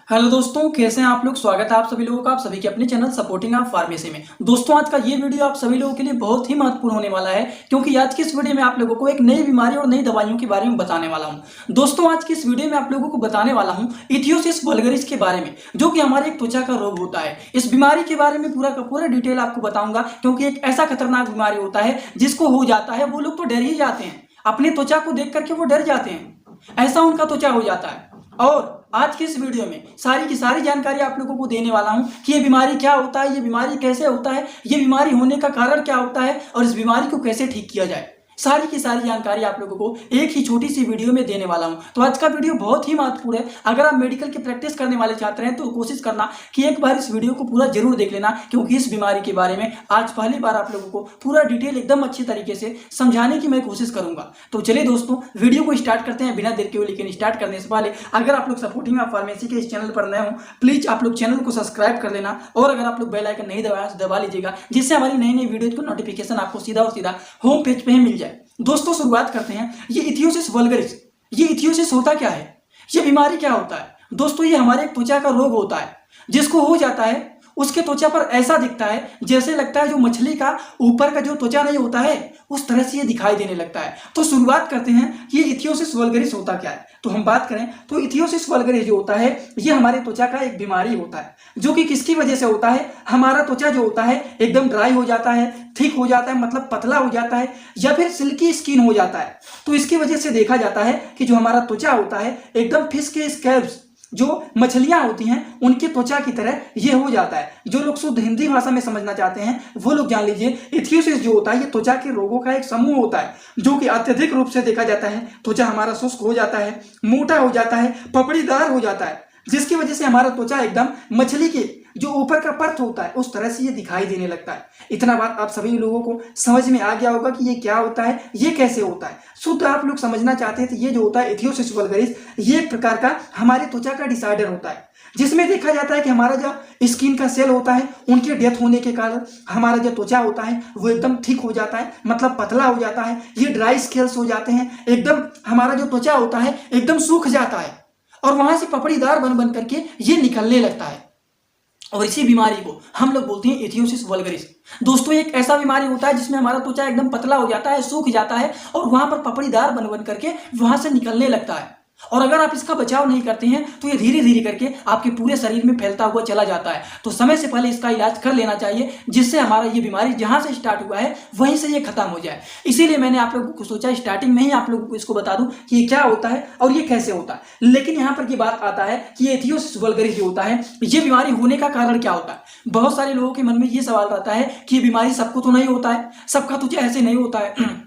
Hello दोस्तों, कैसे हैं आप लोग। स्वागत है आप सभी लोगों का आप सभी के अपने चैनल सपोर्टिंग ऑफ फार्मेसी में। दोस्तों, आज का ये वीडियो आप सभी लोगों के लिए बहुत ही महत्वपूर्ण होने वाला है, क्योंकि आज की इस वीडियो में आप लोगों को एक नई बीमारी और नई दवाइयों के बारे में बताने वाला हूं। दोस्तों, आज की इस वीडियो में आप लोगों को बताने वाला हूं इथियोसिस वल्गरिस के बारे में, जो कि हमारे एक त्वचा का रोग होता है। इस बीमारी के बारे में पूरा का पूरा डिटेल आपको बताऊंगा, क्योंकि एक ऐसा खतरनाक बीमारी होता है जिसको हो जाता है वो लोग तो डर ही जाते हैं, अपने त्वचा को देख करके वो डर जाते हैं, ऐसा उनका त्वचा हो जाता है। और आज की इस वीडियो में सारी की सारी जानकारी आप लोगों को देने वाला हूं कि ये बीमारी क्या होता है, ये बीमारी कैसे होता है, ये बीमारी होने का कारण क्या होता है और इस बीमारी को कैसे ठीक किया जाए। सारी की सारी जानकारी आप लोगों को एक ही छोटी सी वीडियो में देने वाला हूं। तो आज का वीडियो बहुत ही महत्वपूर्ण है। अगर आप मेडिकल की प्रैक्टिस करने वाले छात्र हैं तो कोशिश करना कि एक बार इस वीडियो को पूरा जरूर देख लेना, क्योंकि इस बीमारी के बारे में आज पहली बार आप लोगों को पूरा डिटेल एकदम अच्छी तरीके से समझाने की मैं कोशिश करूंगा। तो चलिए दोस्तों, वीडियो को स्टार्ट करते हैं बिना देर के हुए। लेकिन स्टार्ट करने से पहले अगर आप लोग सपोर्टिंग ऑफ फार्मेसी के इस चैनल पर नए हो, प्लीज आप लोग चैनल को सब्सक्राइब कर लेना, और अगर आप लोग बेल आइकन नहीं दबाया तो दबा लीजिएगा, जिससे हमारी नई नई वीडियो को नोटिफिकेशन आपको सीधा और सीधा होम पेज पे ही मिल जाए। दोस्तों, शुरुआत करते हैं। ये इथियोसिस वल्गरिस, ये इथियोसिस होता क्या है, ये बीमारी क्या होता है। दोस्तों, ये हमारे त्वचा का रोग होता है, जिसको हो जाता है उसके त्वचा पर ऐसा दिखता है जैसे लगता है जो मछली का ऊपर का जो त्वचा नहीं होता है उस तरह से ये दिखाई देने लगता है। तो शुरुआत करते हैं कि ये इथियोसिस वल्गरिस होता क्या है। तो हम बात करें तो इथियोसिस वल्गरिस जो होता है ये हमारे त्वचा का एक बीमारी होता है, जो कि किसकी वजह से होता है। हमारा त्वचा जो होता है एकदम ड्राई हो जाता है, थिक हो जाता है, मतलब पतला हो जाता है, या फिर सिल्की स्किन हो जाता है। तो इसकी वजह से देखा जाता है कि जो हमारा त्वचा होता है एकदम फिश के स्कैल्प्स, जो मछलियां होती हैं उनकी त्वचा की तरह ये हो जाता है। जो लोग शुद्ध हिंदी भाषा में समझना चाहते हैं वो लोग जान लीजिए, इथियोसिस जो होता है ये त्वचा के रोगों का एक समूह होता है, जो कि अत्यधिक रूप से देखा जाता है। त्वचा हमारा शुष्क हो जाता है, मोटा हो जाता है, पपड़ीदार हो जाता है, जिसकी वजह से हमारा त्वचा एकदम मछली के जो ऊपर का परत होता है उस तरह से ये दिखाई देने लगता है। इतना बात आप सभी लोगों को समझ में आ गया होगा कि ये क्या होता है, ये कैसे होता है। शुद्ध आप लोग समझना चाहते हैं तो ये जो होता है इथियोसिस वल्गरिस, ये एक प्रकार का हमारे त्वचा का डिसऑर्डर होता है, जिसमें देखा जाता है कि हमारा जो स्किन का सेल होता है उनके डेथ होने के कारण हमारा जो त्वचा होता है वो एकदम थिक हो जाता है, मतलब पतला हो जाता है, ये ड्राई स्केल्स हो जाते हैं, एकदम हमारा जो त्वचा होता है एकदम सूख जाता है, और वहां से पपड़ीदार बन बन करके ये निकलने लगता है। और इसी बीमारी को हम लोग बोलते हैं इथियोसिस वल्गरिस। दोस्तों, एक ऐसा बीमारी होता है जिसमें हमारा त्वचा एकदम पतला हो जाता है, सूख जाता है, और वहां पर पपड़ीदार बन बन करके वहां से निकलने लगता है। और अगर आप इसका बचाव नहीं करते हैं तो ये धीरे धीरे करके आपके पूरे शरीर में फैलता हुआ चला जाता है। तो समय से पहले इसका इलाज कर लेना चाहिए, जिससे हमारा ये बीमारी जहां से स्टार्ट हुआ है वहीं से ये खत्म हो जाए। इसीलिए मैंने आप लोगों को सोचा स्टार्टिंग में ही आप लोगों को इसको बता दूं कि ये क्या होता है और ये कैसे होता है। लेकिन यहाँ पर ये बात आता है कि ये इथियोसिस वल्गरिस जो होता है ये बीमारी होने का कारण क्या होता है। बहुत सारे लोगों के मन में ये सवाल रहता है कि ये बीमारी सबको तो नहीं होता है, सबका त्वचा ऐसे नहीं होता है,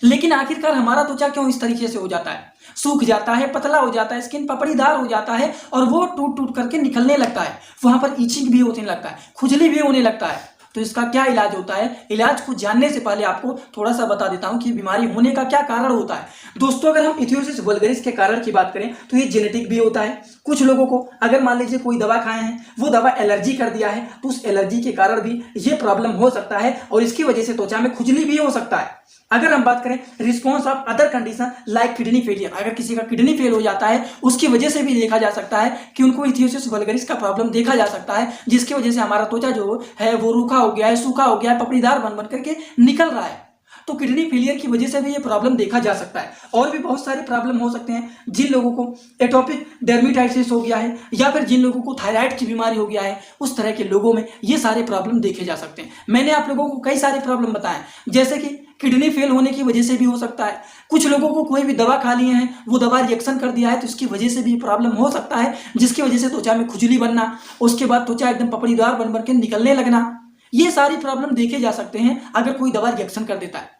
लेकिन आखिरकार हमारा त्वचा क्यों इस तरीके से हो जाता है, सूख जाता है, पतला हो जाता है, स्किन पपड़ीदार हो जाता है, और वो टूट टूट करके निकलने लगता है, वहां पर इचिंग भी होने लगता है, खुजली भी होने लगता है। तो इसका क्या इलाज होता है, इलाज को जानने से पहले आपको थोड़ा सा बता देता हूं कि बीमारी होने का क्या कारण होता है। दोस्तों, अगर हम इथियोसिस वल्गरिस के कारण की बात करें तो ये जेनेटिक भी होता है। कुछ लोगों को अगर मान लीजिए कोई दवा खाए हैं, वो दवा एलर्जी कर दिया है, तो उस एलर्जी के कारण भी ये प्रॉब्लम हो सकता है, और इसकी वजह से त्वचा में खुजली भी हो सकता है। अगर हम बात करें response of other condition like kidney failure, अगर किसी का किडनी फेल हो जाता है उसकी वजह से भी देखा जा सकता है कि उनको इथियोसिस वल्गरिस का प्रॉब्लम देखा जा सकता है, जिसकी वजह से हमारा त्वचा जो है वो रूखा हो गया है, सूखा हो गया है, पपड़ीदार बन बन करके निकल रहा है। तो किडनी फेलियर की वजह से भी ये प्रॉब्लम देखा जा सकता है। और भी बहुत सारे प्रॉब्लम हो सकते हैं, जिन लोगों को एटोपिक डर्मेटाइटिस हो गया है, या फिर जिन लोगों को थायराइड की बीमारी हो गया है, उस तरह के लोगों में ये सारे प्रॉब्लम देखे जा सकते हैं। मैंने आप लोगों को कई सारे प्रॉब्लम बताए, जैसे कि किडनी फेल होने की वजह से भी हो सकता है। कुछ लोगों को कोई भी दवा खा लिए हैं, वो दवा रिएक्शन कर दिया है, तो इसकी वजह से भी प्रॉब्लम हो सकता है, जिसकी वजह से त्वचा में खुजली बनना, उसके बाद त्वचा एकदम पपड़ीदार बन बन के निकलने लगना, ये सारी प्रॉब्लम देखे जा सकते हैं अगर कोई दवा रिएक्शन कर देता है।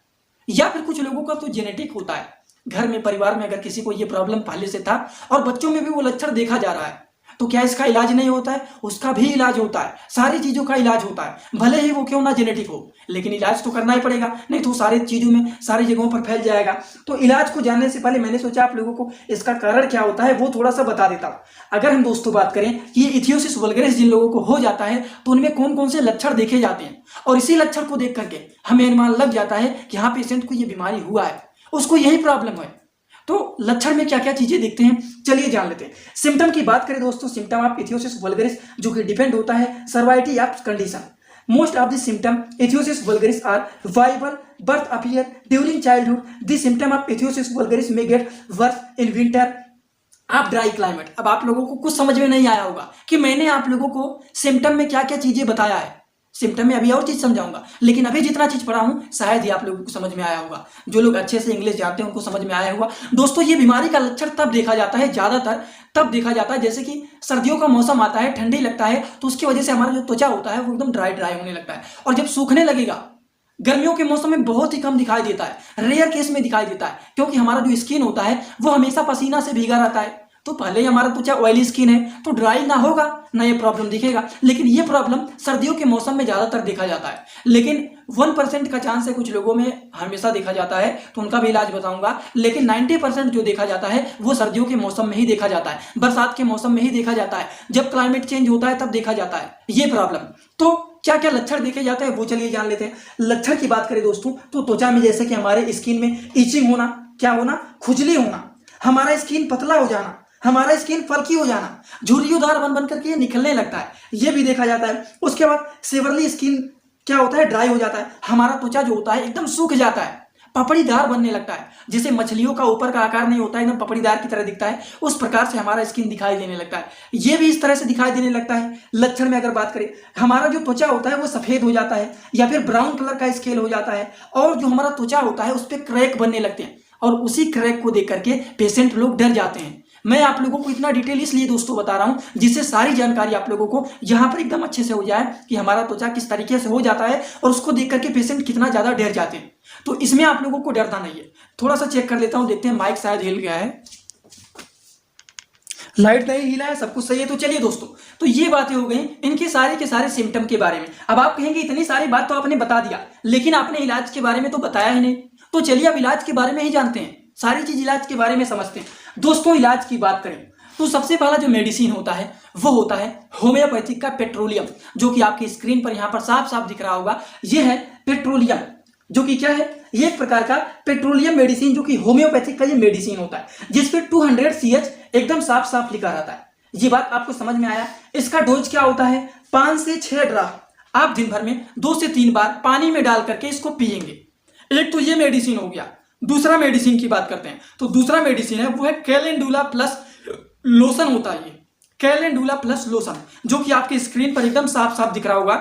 या फिर कुछ लोगों का तो जेनेटिक होता है, घर में परिवार में अगर किसी को ये प्रॉब्लम पहले से था और बच्चों में भी वो लक्षण देखा जा रहा है, तो क्या इसका इलाज नहीं होता है? उसका भी इलाज होता है, सारी चीजों का इलाज होता है, भले ही वो क्यों ना जेनेटिक हो, लेकिन इलाज तो करना ही पड़ेगा, नहीं तो सारी चीजों में सारी जगहों पर फैल जाएगा। तो इलाज को जानने से पहले मैंने सोचा आप लोगों को इसका कारण क्या होता है वो थोड़ा सा बता देता हूं। अगर हम दोस्तों बात करें कि ये इथियोसिस वल्गरिस जिन लोगों को हो जाता है तो उनमें कौन कौन से लक्षण देखे जाते हैं, और इसी लक्षण को देख करके हमें अनुमान लग जाता है कि हाँ पेशेंट को ये बीमारी हुआ है, उसको यही प्रॉब्लम है। तो लक्षण में क्या क्या चीजें दिखते हैं चलिए जान लेते हैं। सिम्टम की बात करें दोस्तों, सिम्टम ऑफ इथियोसिस वल्गरिस जो कि डिपेंड होता है severity of condition. Most of the symptom ichthyosis vulgaris are viable birth appear during childhood. The symptom of ichthyosis vulgaris may get worse in winter आप dry climate. अब आप लोगों को कुछ समझ में नहीं आया होगा कि मैंने आप लोगों को सिम्टम में क्या क्या चीजें बताया है। सिम्टम में अभी और चीज समझाऊंगा, लेकिन अभी जितना चीज पढ़ा हूं शायद ही आप लोगों को समझ में आया होगा। जो लोग अच्छे से इंग्लिश जानते हैं उनको समझ में आया होगा। दोस्तों ये बीमारी का लक्षण तब देखा जाता है, ज्यादातर तब देखा जाता है जैसे कि सर्दियों का मौसम आता है, ठंडी लगता है, तो उसकी वजह से हमारा जो त्वचा होता है वो एकदम ड्राई ड्राई होने लगता है। और जब सूखने लगेगा, गर्मियों के मौसम में बहुत ही कम दिखाई देता है, रेयर केस में दिखाई देता है, क्योंकि हमारा जो स्किन होता है वो हमेशा पसीना से भीगा रहता है। तो पहले ही हमारा त्वचा ऑयली स्किन है तो ड्राई ना होगा ना ये प्रॉब्लम दिखेगा, लेकिन ये प्रॉब्लम सर्दियों के मौसम में ज्यादातर देखा जाता है। लेकिन 1% का चांस है कुछ लोगों में हमेशा देखा जाता है, तो उनका भी इलाज बताऊंगा। लेकिन 90% जो देखा जाता है वो सर्दियों के मौसम में ही देखा जाता है, बरसात के मौसम में ही देखा जाता है, जब क्लाइमेट चेंज होता है तब देखा जाता है ये प्रॉब्लम। तो क्या क्या लक्षण देखे जाते हैं वो चलिए जान लेते हैं। लक्षण की बात करें दोस्तों तो त्वचा में जैसे कि हमारे स्किन में इचिंग होना, क्या होना, खुजली होना, हमारा स्किन पतला हो जाना, हमारा स्किन फल्की हो जाना, झुर्रीदार बन करके निकलने लगता है, ये भी देखा जाता है। उसके बाद सेवरली स्किन क्या होता है, ड्राई हो जाता है, हमारा त्वचा जो होता है एकदम सूख जाता है, पपड़ीदार बनने लगता है। जैसे मछलियों का ऊपर का आकार नहीं होता है, एकदम पपड़ीदार की तरह दिखता है, उस प्रकार से हमारा स्किन दिखाई देने लगता है। ये भी इस तरह से दिखाई देने लगता है। लक्षण में अगर बात करें, हमारा जो त्वचा होता है वो सफेद हो जाता है या फिर ब्राउन कलर का स्केल हो जाता है, और जो हमारा त्वचा होता है उस पर क्रैक बनने लगते हैं, और उसी क्रैक को देख करके पेशेंट लोग डर जाते हैं। मैं आप लोगों को इतना डिटेल इसलिए दोस्तों बता रहा हूं जिससे सारी जानकारी आप लोगों को यहां पर एकदम अच्छे से हो जाए कि हमारा त्वचा किस तरीके से हो जाता है और उसको देख करके पेशेंट कितना ज्यादा डर जाते हैं। तो इसमें आप लोगों को डरना नहीं है। थोड़ा सा चेक कर लेता हूं, देखते हैं माइक शायद हिल गया है, लाइट नहीं हिला है, सब कुछ सही है। तो चलिए दोस्तों, तो ये बातें हो गई इनके सारे के सारे सिम्टम के बारे में। अब आप कहेंगे इतनी सारी बात तो आपने बता दिया, लेकिन आपने इलाज के बारे में तो बताया ही नहीं। तो चलिए अब इलाज के बारे में ही जानते हैं, सारी चीज इलाज के बारे में समझते हैं। दोस्तों इलाज की बात करें तो सबसे पहला जो मेडिसिन होता है वो होता है होम्योपैथिक का पेट्रोलियम, जो कि आपकी स्क्रीन पर यहां पर साफ साफ दिख रहा होगा। ये है पेट्रोलियम, जो कि क्या है, ये एक प्रकार का पेट्रोलियम मेडिसिन, जो कि होम्योपैथिक का ये मेडिसिन होता है, जिसपे 200 CH एकदम साफ साफ लिखा रहता है। ये बात आपको समझ में आया। इसका डोज क्या होता है, 5 से 6 ड्रॉप आप दिन भर में 2 से 3 बार पानी में डाल करके इसको पिएंगे। एक तो ये मेडिसिन हो गया। दूसरा मेडिसिन की बात करते हैं तो दूसरा मेडिसिन है वो है कैलेंडुला प्लस लोशन होता है। ये कैलेंडुला प्लस लोशन, जो कि आपकी स्क्रीन पर एकदम साफ साफ दिख रहा होगा।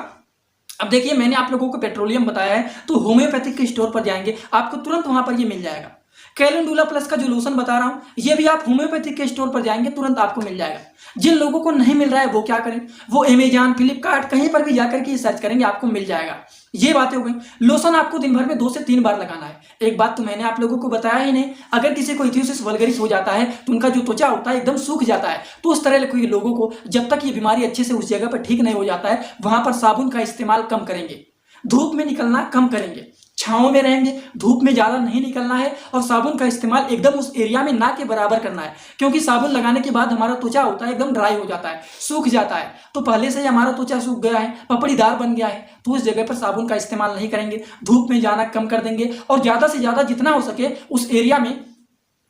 अब देखिए मैंने आप लोगों को पेट्रोलियम बताया है, तो होम्योपैथिक के स्टोर पर जाएंगे आपको तुरंत वहां पर ये मिल जाएगा। कैलेंडुला प्लस का जो लोशन बता रहा हूं ये भी आप होम्योपैथिक के स्टोर पर जाएंगे तुरंत आपको मिल जाएगा। जिन लोगों को नहीं मिल रहा है वो क्या करें, वो अमेजॉन, फ्लिपकार्ट कहीं पर भी जाकर के सर्च करेंगे, आपको मिल जाएगा। ये बातें हो गई। लोशन आपको दिन भर में 2 से 3 बार लगाना है। एक बात तो मैंने आप लोगों को बताया ही नहीं, अगर किसी को इथियोसिस वल्गरिस हो जाता है तो उनका जो त्वचा होता है एकदम सूख जाता है, तो उस तरह के लोगों को जब तक ये बीमारी अच्छे से उस जगह पर ठीक नहीं हो जाता है वहां पर साबुन का इस्तेमाल कम करेंगे, धूप में निकलना कम करेंगे, छांव में रहेंगे, धूप में ज्यादा नहीं निकलना है, और साबुन का इस्तेमाल एकदम उस एरिया में ना के बराबर करना है, क्योंकि साबुन लगाने के बाद हमारा त्वचा होता है एकदम ड्राई हो जाता है, सूख जाता है। तो पहले से ही हमारा त्वचा सूख गया है, पपड़ीदार बन गया है, तो उस जगह पर साबुन का इस्तेमाल नहीं करेंगे, धूप में जाना कम कर देंगे, और ज्यादा से ज्यादा जितना हो सके उस एरिया में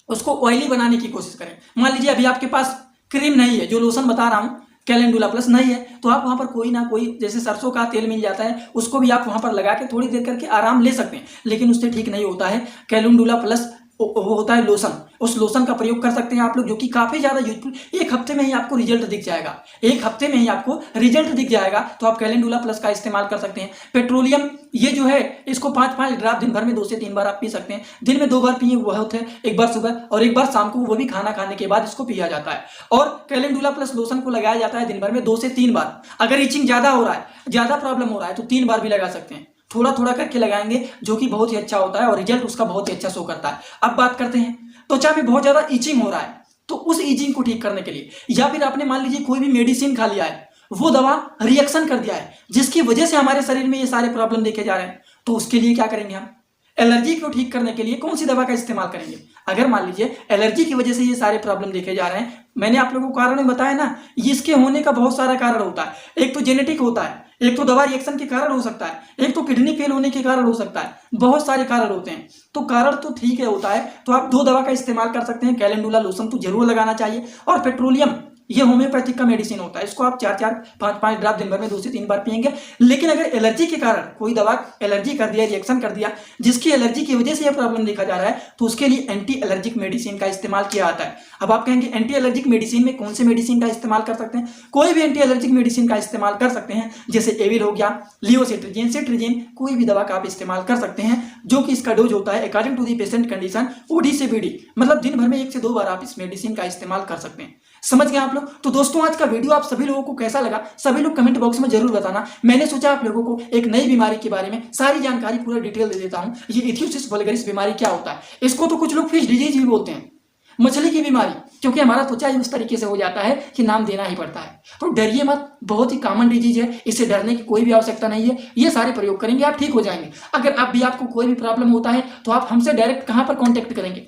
उसको ऑयली बनाने की कोशिश करें। मान लीजिए अभी आपके पास क्रीम नहीं है, जो लोशन बता रहा हूं कैलेंडुला प्लस नहीं है, तो आप वहां पर कोई ना कोई जैसे सरसों का तेल मिल जाता है उसको भी आप वहां पर लगा के थोड़ी देर करके आराम ले सकते हैं, लेकिन उससे ठीक नहीं होता है। कैलेंडुला प्लस वो होता है लोशन, उस लोशन का प्रयोग कर सकते हैं आप लोग, जो कि काफी ज्यादा यूजफुल, 1 हफ्ते में ही आपको रिजल्ट दिख जाएगा, 1 हफ्ते में ही आपको रिजल्ट दिख जाएगा। तो आप कैलेंडुला प्लस का इस्तेमाल कर सकते हैं। पेट्रोलियम ये जो है इसको 5-5 ड्रॉप दिन भर में 2 से 3 बार आप पी सकते हैं। दिन में 2 बार पिए बहुत है, एक बार सुबह और एक बार शाम को, वो भी खाना खाने के बाद इसको पिया जाता है। और कैलेंडुला प्लस लोशन को लगाया जाता है दिन भर में 2 से 3 बार। अगर इचिंग ज्यादा हो रहा है, ज्यादा प्रॉब्लम हो रहा है तो 3 बार भी लगा सकते हैं, थोड़ा थोड़ा करके लगाएंगे, जो कि बहुत ही अच्छा होता है और रिजल्ट उसका बहुत ही अच्छा शो करता है। अब बात करते हैं त्वचा में बहुत ज्यादा इचिंग हो रहा है, तो उस इचिंग को ठीक करने के लिए, या फिर आपने मान लीजिए कोई भी मेडिसिन खा लिया है, वो दवा रिएक्शन कर दिया है जिसकी वजह से हमारे शरीर में ये सारे प्रॉब्लम देखे जा रहे हैं, तो उसके लिए क्या करेंगे हम, एलर्जी को ठीक करने के लिए कौन सी दवा का इस्तेमाल करेंगे। अगर मान लीजिए एलर्जी की वजह से ये सारे प्रॉब्लम देखे जा रहे हैं, मैंने आप लोगों को कारण बताया ना, इसके होने का बहुत सारा कारण होता है। एक तो जेनेटिक होता है, एक तो दवा रिएक्शन के कारण हो सकता है, एक तो किडनी फेल होने के कारण हो सकता है, बहुत सारे कारण होते हैं। तो कारण तो ठीक है होता है, तो आप 2 दवा का इस्तेमाल कर सकते हैं। कैलेंडुला लोशन तो जरूर लगाना चाहिए, और पेट्रोलियम ये होम्योपैथिक का मेडिसिन होता है, इसको आप 4-4 5-5 ड्रॉप दिन भर में 2 से 3 बार पिएंगे। लेकिन अगर एलर्जी के कारण कोई दवा एलर्जी कर दिया, रिएक्शन कर दिया, जिसकी एलर्जी की वजह से यह प्रॉब्लम देखा जा रहा है, तो उसके लिए एंटी एलर्जिक मेडिसिन का इस्तेमाल किया जाता है। अब आप कहेंगे एंटी एलर्जिक मेडिसिन में कौन से मेडिसिन का इस्तेमाल कर सकते हैं? कोई भी एंटी एलर्जिक मेडिसिन का इस्तेमाल कर सकते हैं, जैसे एविल हो गया, लियोसिट्रिजिन, सिट्रिजिन, कोई भी दवा का आप इस्तेमाल कर सकते हैं, जो कि इसका डोज होता है according to the patient condition, OD से बीडी, मतलब दिन भर में 1 से 2 बार आप इस मेडिसिन का इस्तेमाल कर सकते हैं। समझ गए आप लोग? तो दोस्तों आज का वीडियो आप सभी लोगों को कैसा लगा, सभी लोग कमेंट बॉक्स में जरूर बताना। मैंने सोचा आप लोगों को एक नई बीमारी के बारे में सारी जानकारी पूरा डिटेल दे देता हूं। ये इथियोसिस वल्गरिस बीमारी क्या होता है? इसको तो कुछ लोग फिश डिजीज भी बोलते हैं, मछली की बीमारी, क्योंकि हमारा त्वचा उस तरीके से हो जाता है कि नाम देना ही पड़ता है। तो डरिए मत, बहुत ही कॉमन डिजीज है, इससे डरने की कोई भी आवश्यकता नहीं है। ये सारे प्रयोग करेंगे आप ठीक हो जाएंगे। अगर आपको कोई भी प्रॉब्लम होता है तो आप हमसे डायरेक्ट कहां पर कॉन्टेक्ट करेंगे?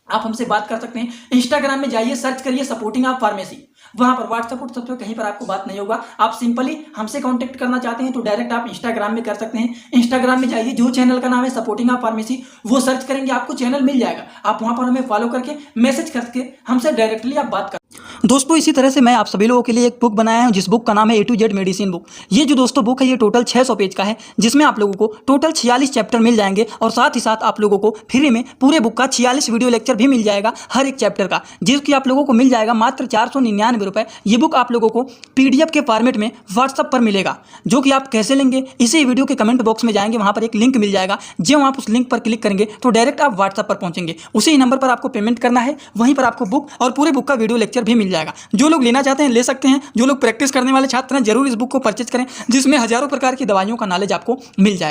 आप हमसे बात कर सकते हैं, इंस्टाग्राम में जाइए, सर्च करिए सपोर्टिंग ऑफ फार्मेसी, वहां पर व्हाट्सएप पर कहीं पर आपको बात नहीं होगा। आप सिंपली हमसे कांटेक्ट करना चाहते हैं तो डायरेक्ट आप इंस्टाग्राम में कर सकते हैं। इंस्टाग्राम में जाइए, जो चैनल का नाम है सपोर्टिंग ऑफ फार्मेसी, वो सर्च करेंगे, आपको चैनल मिल जाएगा। आप वहां पर हमें फॉलो करके मैसेज करके हमसे डायरेक्टली आप बात कर। दोस्तों इसी तरह से मैं आप सभी लोगों के लिए एक बुक बनाया हूं, जिस बुक का नाम है A to Z medicine book. ये जो दोस्तों बुक है, ये टोटल 600 पेज का है, जिसमें आप लोगों को टोटल 46 चैप्टर मिल जाएंगे, और साथ ही साथ आप लोगों को फ्री में पूरे बुक का 46 वीडियो लेक्चर भी मिल जाएगा हर एक चैप्टर का, जिसकी आप लोगों को मिल जाएगा मात्र 499 रुपये। ये बुक आप लोगों को PDF के फॉर्मेट में व्हाट्सअप पर मिलेगा, जो कि आप कैसे लेंगे, इसी वीडियो के कमेंट बॉक्स में जाएंगे, वहां पर एक लिंक मिल जाएगा। जब आप उस लिंक पर क्लिक करेंगे तो डायरेक्ट आप व्हाट्सअप पर पहुंचेंगे, उसी नंबर पर आपको पेमेंट करना है, वहीं पर आपको बुक और पूरे बुक का वीडियो लेक्चर भी मिल जाएगा। जो लोग लेना चाहते हैं ले सकते हैं, जो लोग प्रैक्टिस करने वाले छात्र हैं जरूर इस बुक को परचेज करें, जिसमें हजारों प्रकार की दवाइयों का नॉलेज आपको मिल जाएगा।